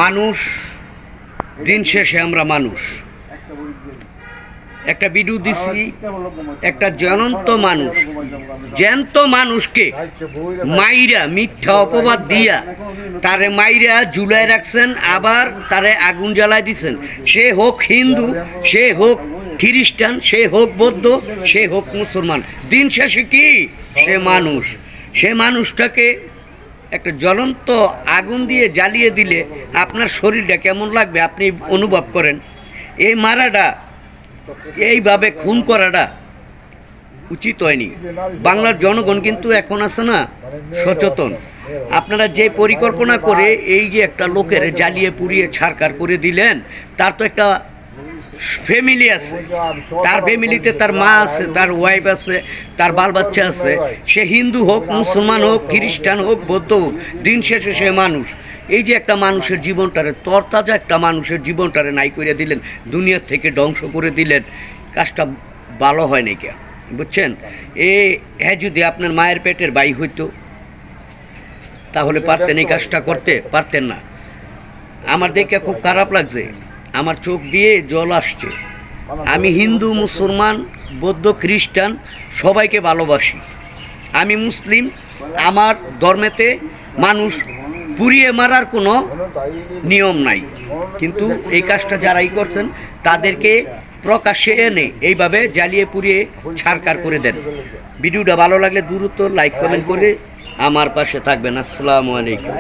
মানুষ, দিন শেষে আমরা মানুষ। একটা ভিডিও দিছি, একটা জ্যান্ত মানুষ, জ্যান্ত মানুষকে মাইরা, মিথ্যা অপবাদ দিয়া তারে মাইরা ঝুলাই রাখছেন, আবার তারে আগুন জ্বালাই দিছেন। সে হোক হিন্দু, সে হোক খ্রিস্টান, সে হোক বৌদ্ধ, সে হোক মুসলমান, দিন শেষে কি সে মানুষ। সে মানুষটাকে একটা জ্বলন্ত আগুন দিয়ে জ্বালিয়ে দিলে আপনার শরীরটা কেমন লাগবে আপনি অনুভব করেন। এই মারাটা, এইভাবে খুন করাটা উচিত হয়নি। বাংলার জনগণ কিন্তু এখন আছে না সচেতন। আপনারা যে পরিকল্পনা করে এই যে একটা লোকের জ্বালিয়ে পুড়িয়ে ছারকার করে দিলেন, তার তো একটা ফ্যামিলি আছে, তার ফ্যামিলিতে তার মা আছে, তার ওয়াইফ আছে, তার বাল বাচ্চা আছে। সে হিন্দু হোক, মুসলমান হোক, খ্রিস্টান হোক, বৌদ্ধ হোক, দিন শেষে সে মানুষ। এই যে একটা মানুষের জীবনটারে, তরতাজা একটা মানুষের জীবনটারে নাই করে দিলেন, দুনিয়ার থেকে ধ্বংস করে দিলেন, কাজটা ভালো হয় নাকি বুঝছেন? হ্যাঁ, যদি আপনার মায়ের পেটের ভাই হইতো তাহলে পারতেন, এই কাজটা করতে পারতেন না। আমার দেখে খুব খারাপ লাগছে, আমার চোখ দিয়ে জল আসছে। আমি হিন্দু, মুসলমান, বৌদ্ধ, খ্রিস্টান সবাইকে ভালোবাসি। আমি মুসলিম, আমার ধর্মেতে মানুষ পুড়িয়ে মারার কোনো নিয়ম নাই। কিন্তু এই কাজটা যারাই করছেন তাদেরকে প্রকাশ্যে এনে এইভাবে জ্বালিয়ে পুড়িয়ে ছারকার করে দেন। ভিডিওটা ভালো লাগলে দ্রুত লাইক কমেন্ট করে আমার পাশে থাকবেন। আসসালামু আলাইকুম।